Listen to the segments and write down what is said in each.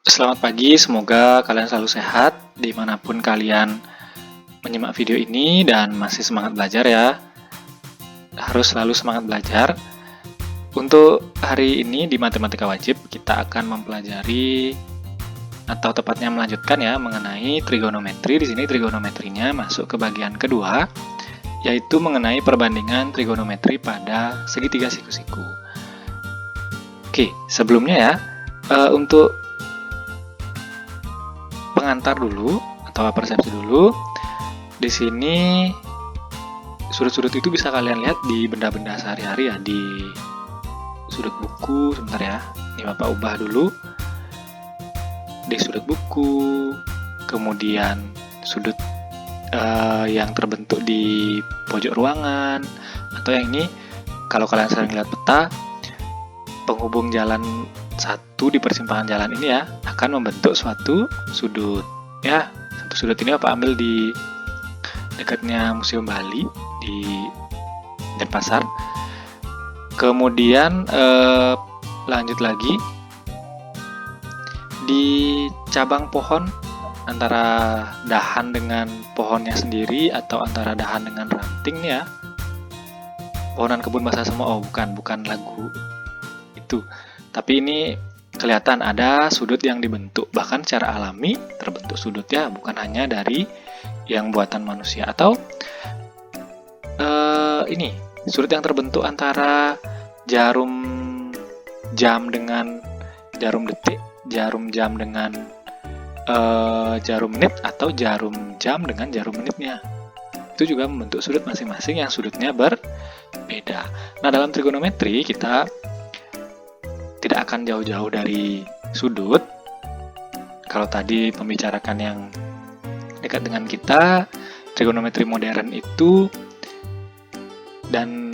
Selamat pagi, semoga kalian selalu sehat dimanapun kalian menyimak video ini dan masih semangat belajar ya. Harus selalu semangat belajar. Untuk hari ini di Matematika Wajib, kita akan mempelajari atau tepatnya melanjutkan ya mengenai trigonometri. Di sini trigonometrinya masuk ke bagian kedua, yaitu mengenai perbandingan trigonometri pada segitiga siku-siku. Oke, sebelumnya ya, untuk pengantar dulu atau persepsi dulu. Di sini sudut-sudut itu bisa kalian lihat di benda-benda sehari-hari ya, di sudut buku. Sebentar ya, ini Bapak ubah dulu. Di sudut buku, kemudian sudut yang terbentuk di pojok ruangan, atau yang ini kalau kalian sering lihat peta, penghubung jalan satu di persimpangan jalan ini ya akan membentuk suatu sudut ya. Satu sudut ini Bapak ambil di dekatnya Museum Bali di Denpasar. Kemudian lanjut lagi di cabang pohon, antara dahan dengan pohonnya sendiri atau antara dahan dengan ranting ya. Pohonan kebun bahasa semua, bukan lagu itu. Tapi ini kelihatan ada sudut yang dibentuk, bahkan secara alami terbentuk sudut ya, bukan hanya dari yang buatan manusia. Atau ini sudut yang terbentuk antara jarum jam dengan jarum detik, jarum jam dengan jarum menit, atau jarum jam dengan jarum menitnya. Itu juga membentuk sudut masing-masing yang sudutnya berbeda. Nah, dalam trigonometri kita tidak akan jauh-jauh dari sudut. Kalau tadi membicarakan yang dekat dengan kita, trigonometri modern itu dan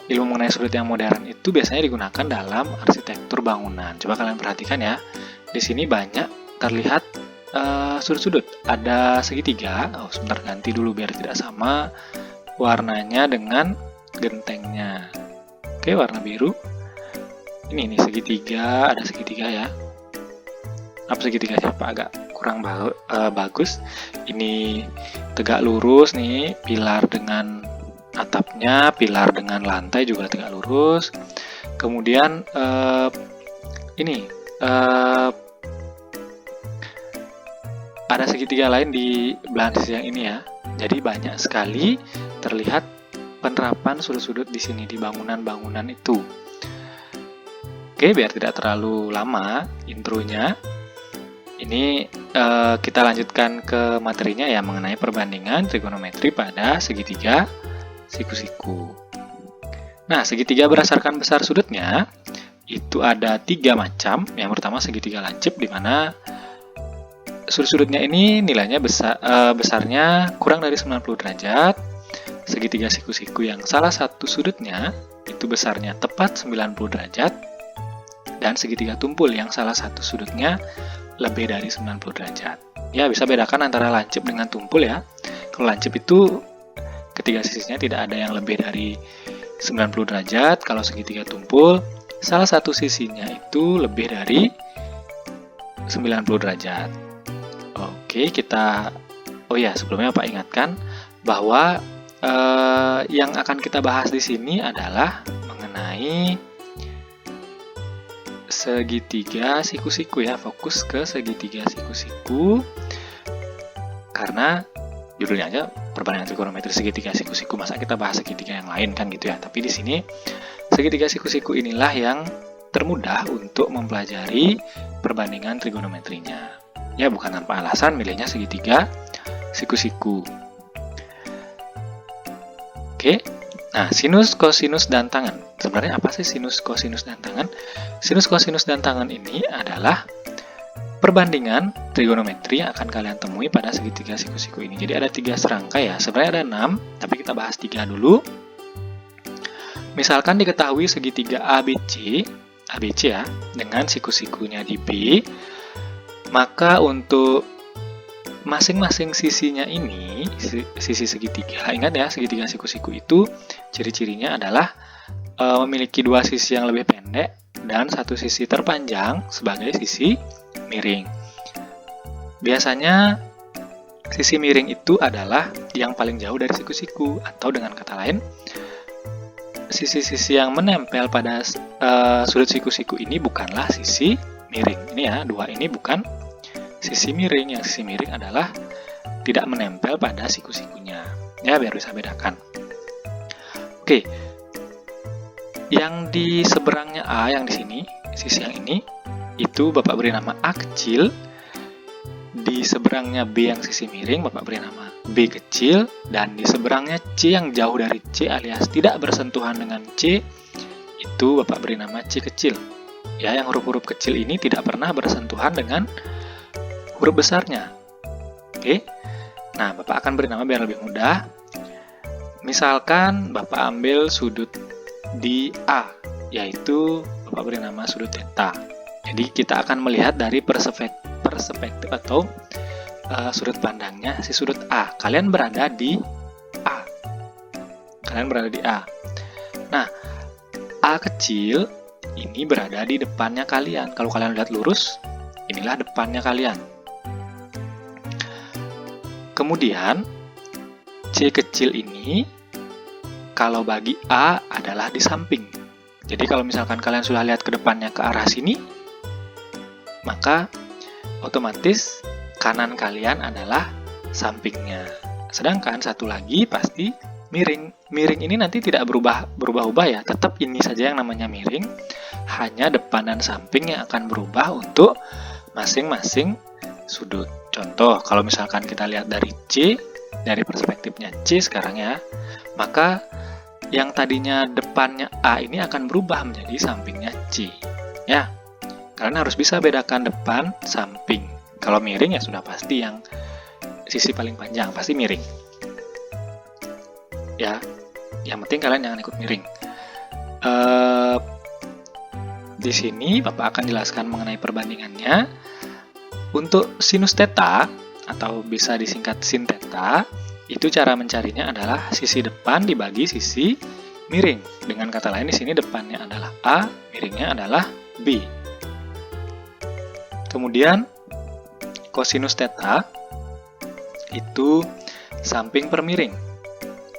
ilmu mengenai sudut yang modern itu biasanya digunakan dalam arsitektur bangunan. Coba kalian perhatikan ya, di sini banyak terlihat sudut-sudut. Ada segitiga. Sebentar, ganti dulu biar tidak sama warnanya dengan gentengnya. Oke, warna biru. Ini segitiga, ada segitiga ya. Apa segitiga siapa? Agak kurang bagus. Ini tegak lurus nih, pilar dengan atapnya, pilar dengan lantai juga tegak lurus. Kemudian ada segitiga lain di belahan sisi yang ini ya. Jadi banyak sekali terlihat penerapan sudut-sudut di sini di bangunan-bangunan itu. Oke, biar tidak terlalu lama intronya, ini kita lanjutkan ke materinya ya, mengenai perbandingan trigonometri pada segitiga siku-siku. Nah, segitiga berdasarkan besar sudutnya itu ada 3 macam. Yang pertama segitiga lancip, di mana sudut-sudutnya ini nilainya besarnya kurang dari 90 derajat. Segitiga siku-siku yang salah satu sudutnya itu besarnya tepat 90 derajat. Dan segitiga tumpul yang salah satu sudutnya lebih dari 90 derajat. Ya, bisa bedakan antara lancip dengan tumpul ya. Kalau lancip itu ketiga sisinya tidak ada yang lebih dari 90 derajat. Kalau segitiga tumpul, salah satu sisinya itu lebih dari 90 derajat. Oke, sebelumnya Pak ingatkan bahwa yang akan kita bahas di sini adalah mengenai segitiga siku-siku ya, fokus ke segitiga siku-siku karena judulnya aja perbandingan trigonometri segitiga siku-siku, masa kita bahas segitiga yang lain kan gitu ya. Tapi di sini segitiga siku-siku inilah yang termudah untuk mempelajari perbandingan trigonometrinya. Ya, bukan tanpa alasan milihnya segitiga siku-siku. Oke. Nah, sinus, kosinus, dan tangen. Sebenarnya apa sih sinus, kosinus, dan tangen? Sinus, kosinus, dan tangen ini adalah perbandingan trigonometri yang akan kalian temui pada segitiga siku-siku ini. Jadi ada 3 serangkai ya. Sebenarnya ada 6, tapi kita bahas 3 dulu. Misalkan diketahui segitiga ABC ya, dengan siku-sikunya di B, maka untuk masing-masing sisinya ini, sisi segitiga, ingat ya, segitiga siku-siku itu ciri-cirinya adalah memiliki 2 sisi yang lebih pendek dan satu sisi terpanjang sebagai sisi miring. Biasanya sisi miring itu adalah yang paling jauh dari siku-siku, atau dengan kata lain, sisi-sisi yang menempel pada sudut siku-siku ini bukanlah sisi miring. Ini ya, dua ini bukan sisi miring. Yang sisi miring adalah tidak menempel pada siku-sikunya. Ya, biar bisa bedakan. Oke. Yang di seberangnya A, yang di sini, sisi yang ini, itu Bapak beri nama A kecil. Di seberangnya B yang sisi miring, Bapak beri nama B kecil. Dan di seberangnya C yang jauh dari C alias tidak bersentuhan dengan C, itu Bapak beri nama C kecil. Ya, yang huruf-huruf kecil ini tidak pernah bersentuhan dengan huruf besarnya. Oke. Nah, Bapak akan beri nama biar lebih mudah. Misalkan Bapak ambil sudut di A, yaitu Bapak beri nama sudut theta. Jadi kita akan melihat dari perspektif atau sudut pandangnya si sudut A. Kalian berada di A. Nah, A kecil ini berada di depannya kalian. Kalau kalian lihat lurus, inilah depannya kalian. Kemudian C kecil ini kalau bagi A adalah di samping. Jadi kalau misalkan kalian sudah lihat ke depannya ke arah sini, maka otomatis kanan kalian adalah sampingnya. Sedangkan satu lagi pasti miring. Miring ini nanti tidak berubah-ubah ya, tetap ini saja yang namanya miring. Hanya depan dan samping yang akan berubah untuk masing-masing sudut. Contoh, kalau misalkan kita lihat dari C, dari perspektifnya C sekarang ya, maka yang tadinya depannya A ini akan berubah menjadi sampingnya C. Ya, kalian harus bisa bedakan depan, samping. Kalau miring ya sudah pasti yang sisi paling panjang, pasti miring. Ya, yang penting kalian jangan ikut miring. Di sini Bapak akan jelaskan mengenai perbandingannya. Untuk sinus theta, atau bisa disingkat sin theta, itu cara mencarinya adalah sisi depan dibagi sisi miring. Dengan kata lain di sini depannya adalah A, miringnya adalah B. Kemudian kosinus theta itu samping per miring,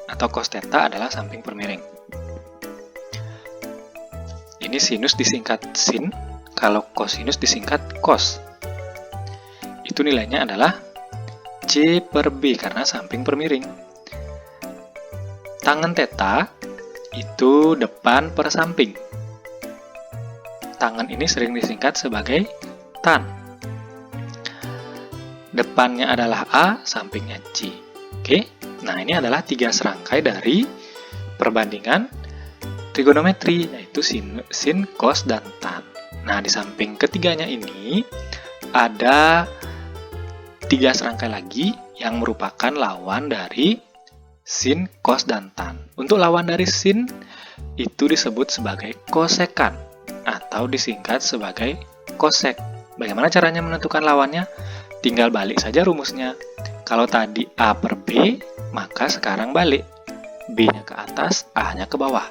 atau cos theta adalah samping per miring. Ini sinus disingkat sin, kalau kosinus disingkat cos. Itu nilainya adalah C per B karena samping per miring. Tangen theta itu depan per samping. Tangen ini sering disingkat sebagai tan. Depannya adalah A, sampingnya C. Oke, nah ini adalah 3 serangkai dari perbandingan trigonometri, yaitu sin, cos, dan tan. Nah, di samping ketiganya ini ada 3 serangkai lagi yang merupakan lawan dari sin, cos, dan tan. Untuk lawan dari sin itu disebut sebagai kosekan atau disingkat sebagai kosek. Bagaimana caranya menentukan lawannya? Tinggal balik saja rumusnya. Kalau tadi A per B, maka sekarang balik. B-nya ke atas, A-nya ke bawah.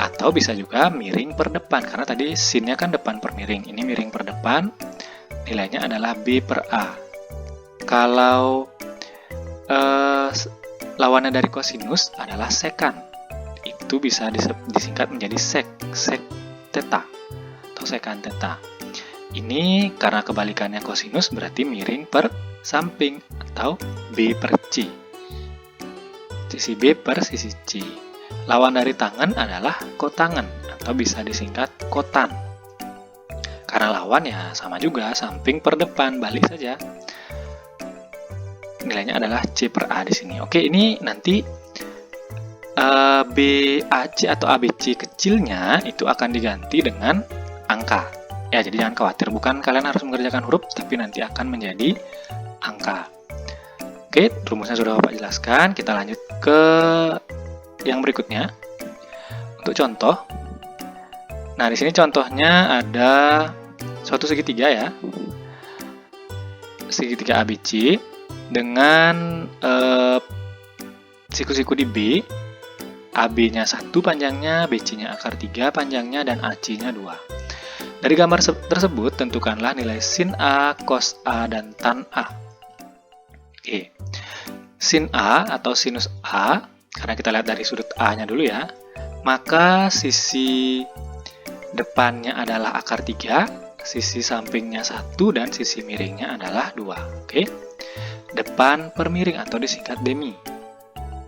Atau bisa juga miring per depan, karena tadi sin-nya kan depan per miring. Ini miring per depan, nilainya adalah B per A. Kalau lawannya dari kosinus adalah sekan. Itu bisa disingkat menjadi sek theta atau sekan theta. Ini karena kebalikannya kosinus berarti miring per samping atau B per C. Sisi B per sisi C. Lawan dari tangan adalah kotangan atau bisa disingkat kotan. Karena lawan ya sama juga, samping per depan, balik saja. Nilainya adalah C per A di sini. Oke, ini nanti BAC atau ABC kecilnya itu akan diganti dengan angka. Ya, jadi jangan khawatir, bukan kalian harus mengerjakan huruf, tapi nanti akan menjadi angka. Oke, rumusnya sudah Bapak jelaskan. Kita lanjut ke yang berikutnya. Untuk contoh. Nah, di sini contohnya ada suatu segitiga ya. Segitiga ABC dengan siku-siku di B AB-nya 1 panjangnya, BC-nya akar 3 panjangnya, dan AC-nya 2. Dari gambar tersebut, tentukanlah nilai sin A, cos A, dan tan A. Oke. Sin A atau sinus A, karena kita lihat dari sudut A-nya dulu ya, maka sisi depannya adalah akar 3, sisi sampingnya 1, dan sisi miringnya adalah 2. Oke. Depan per miring atau disingkat demi.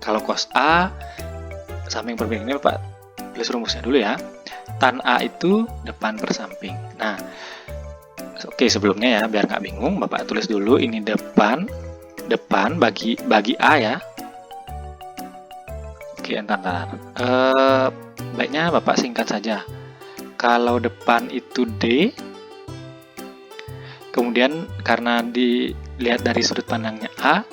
Kalau cos A, samping per miring ini Bapak tulis rumusnya dulu ya. Tan A itu depan per samping. Nah, oke, sebelumnya ya, biar nggak bingung, Bapak tulis dulu ini depan bagi A ya. Oke, entar. Baiknya Bapak singkat saja. Kalau depan itu D, kemudian karena dilihat dari sudut pandangnya A,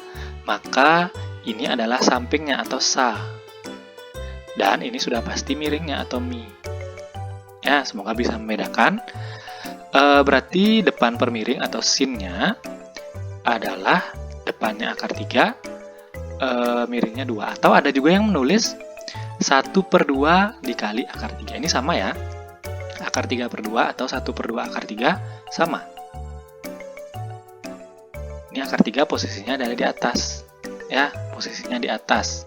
maka ini adalah sampingnya atau sa. Dan ini sudah pasti miringnya atau mi. Ya, semoga bisa membedakan. Berarti depan per miring atau sinnya adalah depannya akar 3, miringnya 2. Atau ada juga yang menulis 1/2 dikali akar 3. Ini sama ya. Akar 3/2 atau 1/2 akar 3 sama. Ini akar 3 posisinya ada di atas. Ya, posisinya di atas.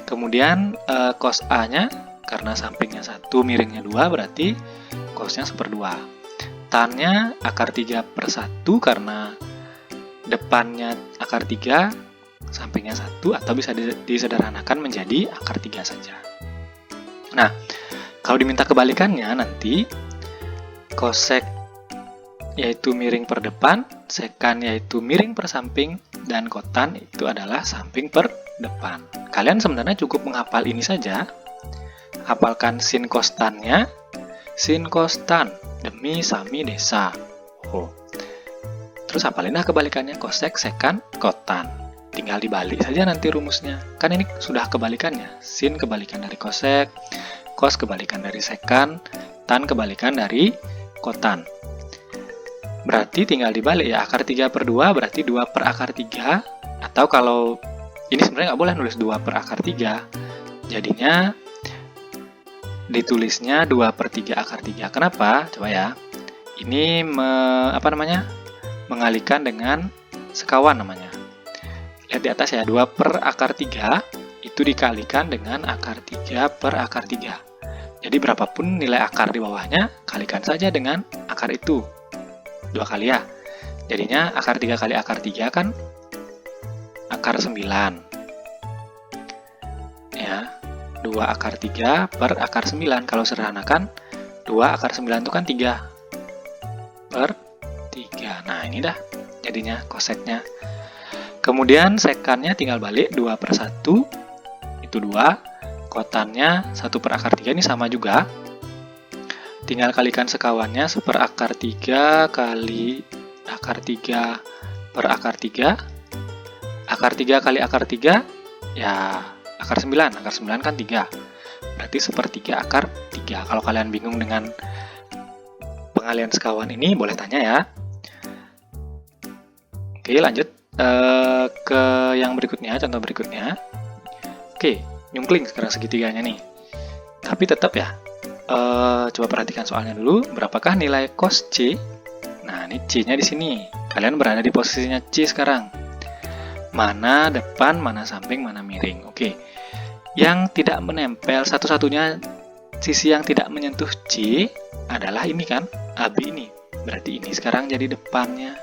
Kemudian cos A-nya, karena sampingnya 1, miringnya 2, berarti cosnya 1/2. Tan-nya akar 3/1, karena depannya akar 3, sampingnya 1, atau bisa disederhanakan menjadi akar 3 saja. Nah, kalau diminta kebalikannya nanti, kosek yaitu miring per depan, sekan yaitu miring per samping, dan kotan itu adalah samping per depan. Kalian sebenarnya cukup menghafal ini saja. Hafalkan sin kostannya, sin kostan, demi, sami, desa. Terus hafalinlah kebalikannya, kosek, sekan, kotan. Tinggal dibalik saja nanti rumusnya. Kan ini sudah kebalikannya. Sin kebalikan dari kosek, kos kebalikan dari sekan, tan kebalikan dari kotan. Berarti tinggal dibalik ya, akar 3/2 berarti 2 per akar 3. Atau kalau ini sebenarnya nggak boleh nulis 2 per akar 3. Jadinya ditulisnya 2 per 3 akar 3. Kenapa? Coba ya. Ini mengalihkan dengan sekawan namanya. Lihat di atas ya, 2 per akar 3 itu dikalikan dengan akar 3 per akar 3. Jadi berapapun nilai akar di bawahnya, kalikan saja dengan akar itu. 2 kali ya. Jadinya akar 3 kali akar 3 kan akar 9. Ya, 2 akar 3 per akar 9. Kalau sederhanakan, 2 akar 9 itu kan 3 per 3. Nah, ini dah jadinya koseknya. Kemudian sekannya tinggal balik, 2 per 1, itu 2. Kotannya 1 per akar 3, ini sama juga. Tinggal kalikan sekawannya, 1 per akar 3 kali akar 3 per akar 3. Akar 3 kali akar 3, ya akar 9. Akar 9 kan 3. Berarti 1/3 akar 3. Kalau kalian bingung dengan pengalihan sekawan ini, boleh tanya ya. Oke, lanjut ke yang berikutnya, contoh berikutnya. Oke, nyungkling sekarang segitiganya nih. Tapi tetap ya, coba perhatikan soalnya dulu. Berapakah nilai cos C? Nah, ini C-nya di sini. Kalian berada di posisinya C sekarang. Mana depan, mana samping, mana miring. Oke. Yang tidak menempel, satu-satunya sisi yang tidak menyentuh C adalah ini kan, AB ini. Berarti ini sekarang jadi depannya.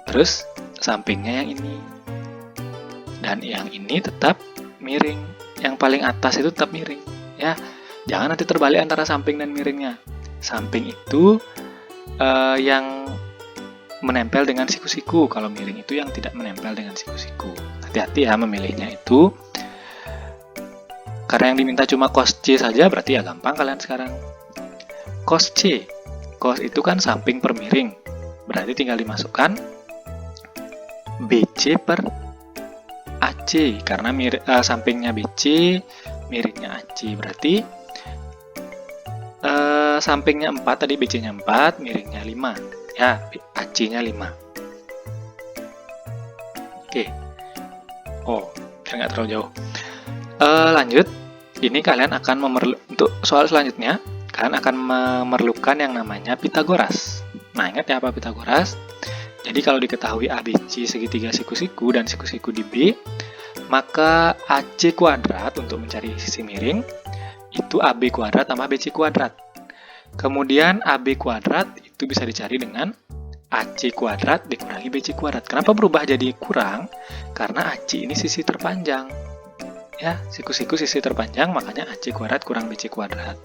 Terus sampingnya yang ini. Dan yang ini tetap miring. Yang paling atas itu tetap miring. Ya, jangan nanti terbalik antara samping dan miringnya. Samping itu yang menempel dengan siku-siku. Kalau miring itu yang tidak menempel dengan siku-siku. Hati-hati ya memilihnya itu. Karena yang diminta cuma cos C saja, berarti ya gampang kalian sekarang. Cos C. Cos itu kan samping per miring. Berarti tinggal dimasukkan BC per AC. Karena sampingnya BC, miringnya AC. Berarti sampingnya 4, tadi BC-nya 4, miringnya 5. Ya, AC-nya 5. Oke. Oh, biar nggak terlalu jauh. Lanjut, ini kalian akan untuk soal selanjutnya, kalian akan memerlukan yang namanya Pitagoras. Nah, ingat ya apa Pitagoras? Jadi kalau diketahui ABC segitiga siku-siku dan siku-siku di B, maka AC kuadrat untuk mencari sisi miring itu AB kuadrat tambah BC kuadrat. Kemudian AB kuadrat itu bisa dicari dengan AC kuadrat dikurangi BC kuadrat. Kenapa berubah jadi kurang? Karena AC ini sisi terpanjang. Ya, siku-siku sisi terpanjang, makanya AC kuadrat kurang BC kuadrat.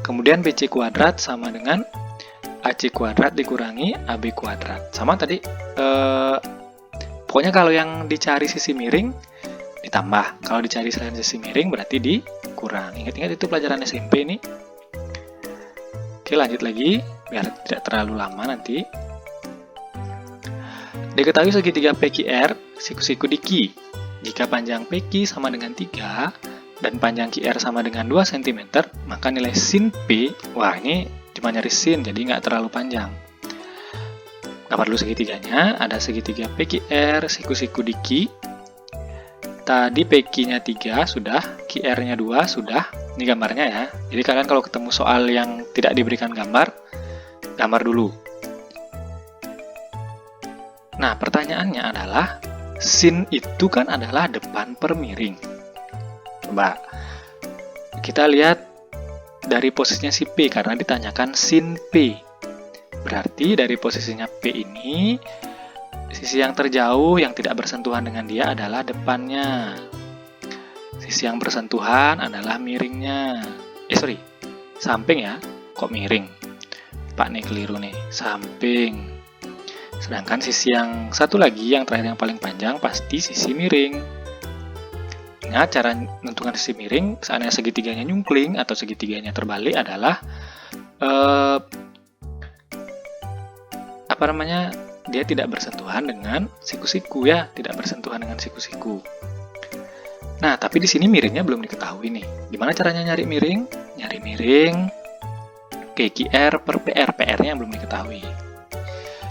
Kemudian BC kuadrat sama dengan AC kuadrat dikurangi AB kuadrat. Sama tadi, pokoknya kalau yang dicari sisi miring, ditambah. Kalau dicari selain sisi miring, berarti dikurang. Ingat-ingat itu pelajaran SMP ini. Oke, lanjut lagi, biar tidak terlalu lama nanti. Diketahui segitiga PQR, siku-siku di Q. Jika panjang PQ sama dengan 3, dan panjang QR sama dengan 2 cm, maka nilai sin P, wah ini cuma nyari sin, jadi nggak terlalu panjang. Gambar dulu segitiganya, ada segitiga PQR, siku-siku di Q. Tadi PQ-nya 3, sudah, QR-nya 2, sudah. Ini gambarnya ya. Jadi kalian kalau ketemu soal yang tidak diberikan gambar, gambar dulu. Nah, pertanyaannya adalah, sin itu kan adalah depan per miring. Coba, kita lihat dari posisinya si P, karena ditanyakan sin P. Berarti dari posisinya P ini, sisi yang terjauh yang tidak bersentuhan dengan dia adalah depannya. Sisi yang bersentuhan adalah miringnya. Samping ya. Kok miring? Pak nih keliru nih, samping. Sedangkan sisi yang satu lagi, yang terakhir yang paling panjang, pasti sisi miring. Ingat, cara menentukan sisi miring, seandainya segitiganya nyungkling atau segitiganya terbalik adalah dia tidak bersentuhan dengan siku-siku ya, tidak bersentuhan dengan siku-siku. Nah, tapi di sini miringnya belum diketahui nih. Gimana caranya nyari miring? Nyari miring QR per PR, PR-nya belum diketahui.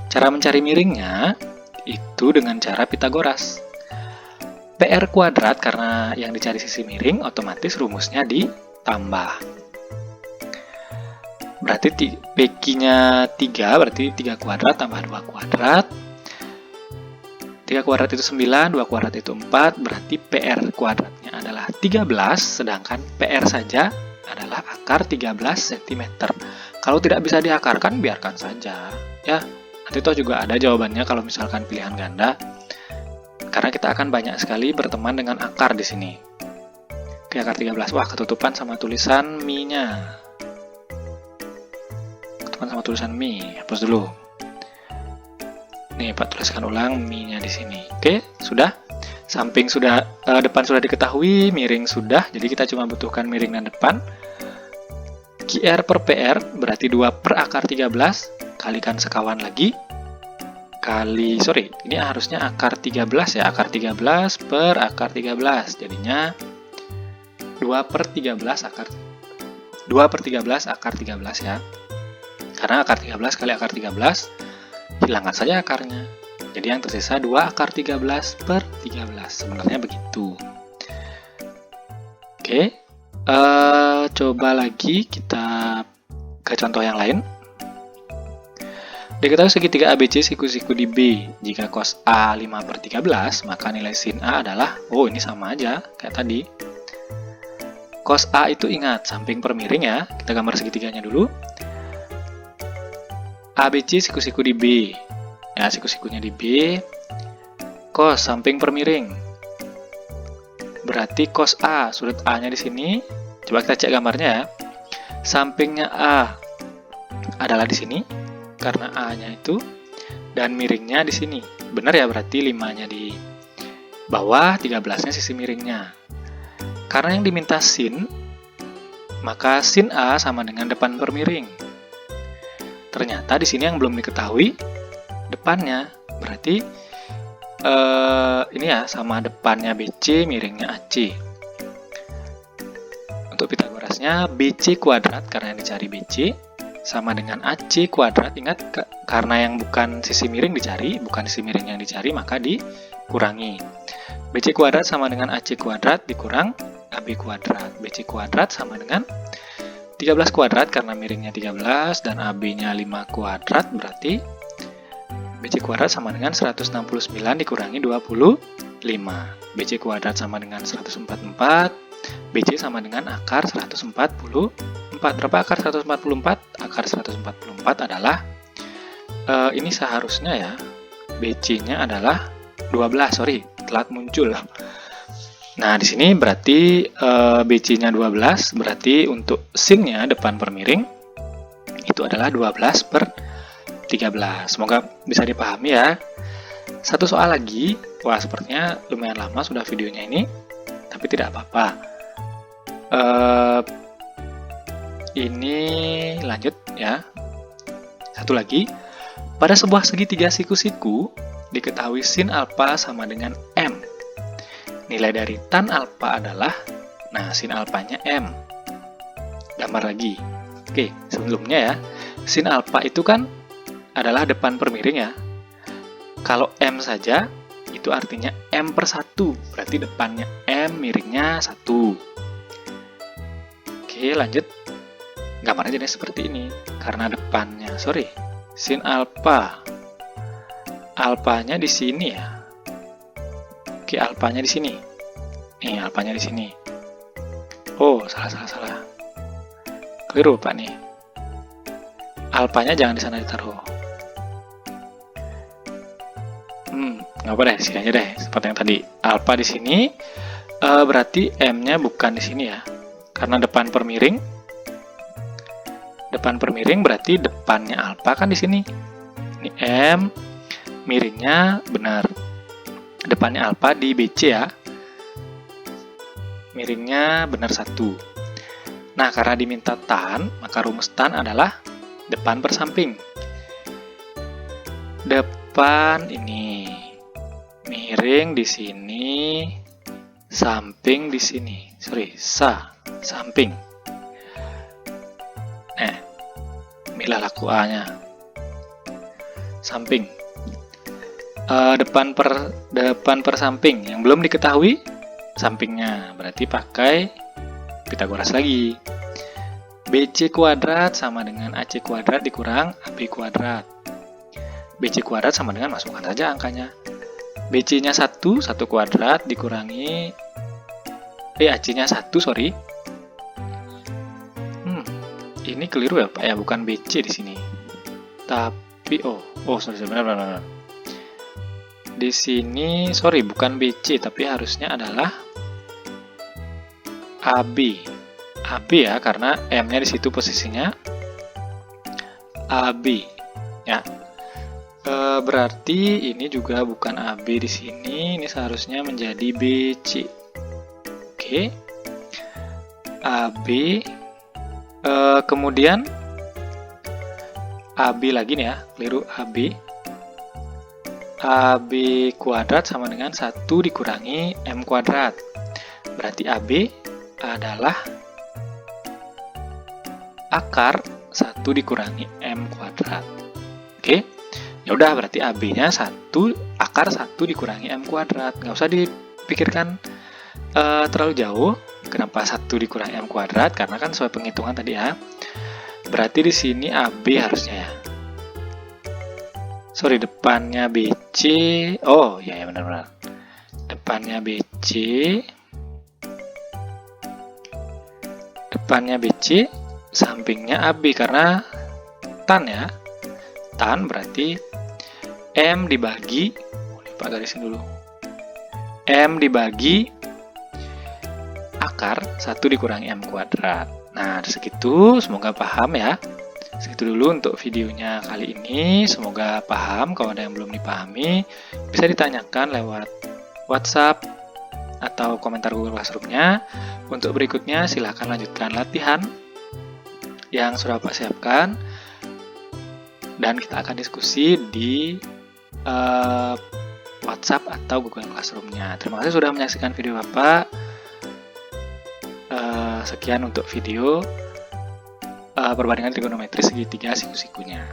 Cara mencari miringnya itu dengan cara Pitagoras. PR kuadrat karena yang dicari sisi miring, otomatis rumusnya ditambah. Berarti PQ-nya 3, berarti 3 kuadrat tambah 2 kuadrat. 3 kuadrat itu 9, 2 kuadrat itu 4, berarti PR kuadratnya adalah 13, sedangkan PR saja adalah akar 13 cm. Kalau tidak bisa diakarkan, biarkan saja. Ya. Nanti toh juga ada jawabannya kalau misalkan pilihan ganda. Karena kita akan banyak sekali berteman dengan akar di sini. Oke, akar 13. Wah, ketutupan sama tulisan mi-nya. Ketutupan sama tulisan mi. Hapus dulu. Nih, Pak tuliskan ulang mi-nya di sini. Oke, sudah. Samping sudah, depan sudah diketahui, miring sudah. Jadi kita cuma butuhkan miring dan depan. QR per PR berarti 2 per akar 13. Kalikan sekawan lagi, ini harusnya akar 13 ya, akar 13 per akar 13, jadinya 2 per 13 akar 13 ya, karena akar 13 kali akar 13, hilangkan saja akarnya, jadi yang tersisa 2 akar 13 per 13, sebenarnya begitu. Oke, coba lagi kita ke contoh yang lain. Diketahui segitiga ABC siku-siku di B. Jika cos A 5 per 13, maka nilai sin A adalah, ini sama aja, kayak tadi. Cos A itu ingat, samping per miring ya. Kita gambar segitiganya dulu. ABC siku-siku di B. Ya, siku-sikunya di B. Cos samping per miring. Berarti cos A, sudut A-nya di sini. Coba kita cek gambarnya ya. Sampingnya A adalah di sini. Karena A-nya itu, dan miringnya di sini. Benar ya, berarti 5-nya di bawah, 13-nya sisi miringnya. Karena yang diminta sin, maka sin A sama dengan depan per miring. Ternyata di sini yang belum diketahui, depannya. Berarti, ini ya, sama depannya BC, miringnya AC. Untuk Pitagorasnya, BC kuadrat, karena yang dicari BC, sama dengan AC kuadrat. Ingat, karena yang bukan sisi miring dicari, bukan sisi miring yang dicari, maka dikurangi. BC kuadrat sama dengan AC kuadrat dikurang AB kuadrat. BC kuadrat sama dengan 13 kuadrat karena miringnya 13 dan AB-nya 5 kuadrat, berarti BC kuadrat sama dengan 169 dikurangi 25. BC kuadrat sama dengan 144. BC sama dengan akar 144. Berapa akar 144? Akar 144 adalah ini seharusnya ya BC-nya adalah 12, sorry, telat muncul. Nah, di sini berarti BC-nya 12, berarti untuk sin-nya depan per miring itu adalah 12 per 13. Semoga bisa dipahami ya. Satu soal lagi. Wah, sepertinya lumayan lama sudah videonya ini, tapi tidak apa-apa. Ini lanjut ya. Satu lagi. Pada sebuah segitiga siku-siku, diketahui sin alfa sama dengan M. Nilai dari tan alfa adalah, nah sin alfanya M. Gambar lagi. Oke, sebelumnya ya, sin alfa itu kan adalah depan per miring ya. Kalau M saja, itu artinya M per 1. Berarti depannya M, miringnya 1. Oke, lanjut. Gambarnya jadi seperti ini. Karena depannya, sin alfa. Alfanya di sini ya. Oke, alfanya di sini. Nih, alfanya di sini. Oh, salah. Keliru, Pak nih. Alfanya jangan di sana ditaruh. Nggak apa deh, sini aja deh, seperti yang tadi. Alfa di sini, berarti M-nya bukan di sini ya. Karena depan per miring. Depan per miring berarti depannya alfa kan di sini. Ini M, miringnya benar. Depannya alfa di BC ya. Miringnya benar 1. Nah, karena diminta tan, maka rumus tan adalah depan per samping. Depan ini. Miring di sini. Samping di sini. Samping. Inilah laku A-nya. Samping. Depan per samping yang belum diketahui sampingnya, berarti pakai Pitagoras lagi. BC kuadrat sama dengan AC kuadrat dikurang AB kuadrat. BC kuadrat sama dengan, masukkan saja angkanya. BC-nya 1 kuadrat dikurangi AC-nya 1, sorry. Ini keliru ya, Pak ya, bukan BC di sini. Tapi sorry, benar. Di sini, sorry, bukan BC, tapi harusnya adalah AB. AB ya, karena M-nya di situ posisinya AB. Ya. Berarti ini juga bukan AB di sini, ini seharusnya menjadi BC. Oke. AB. Kemudian AB lagi nih ya, keliru AB. AB kuadrat sama dengan 1 dikurangi M kuadrat. Berarti AB adalah akar 1 dikurangi M kuadrat. Oke. Ya udah, berarti AB-nya 1 akar 1 dikurangi M kuadrat. Nggak usah dipikirkan terlalu jauh. Kenapa 1 dikurangi M kuadrat? Karena kan sesuai penghitungan tadi ya. Berarti di sini AB harusnya ya. Sorry, depannya BC. Oh, ya benar-benar. Depannya BC. Depannya BC, sampingnya AB karena tan ya. Tan berarti M dibagi, Pak garisin dulu. M dibagi akar 1 dikurangi M kuadrat. Nah, segitu, semoga paham ya. Segitu dulu untuk videonya kali ini. Semoga paham. Kalau ada yang belum dipahami, bisa ditanyakan lewat WhatsApp atau komentar Google Classroom-nya. Untuk berikutnya, silahkan lanjutkan latihan yang sudah Pak siapkan. Dan kita akan diskusi di WhatsApp atau Google Classroom-nya. Terima kasih sudah menyaksikan video Bapak. Sekian untuk video perbandingan trigonometri segitiga siku-sikunya.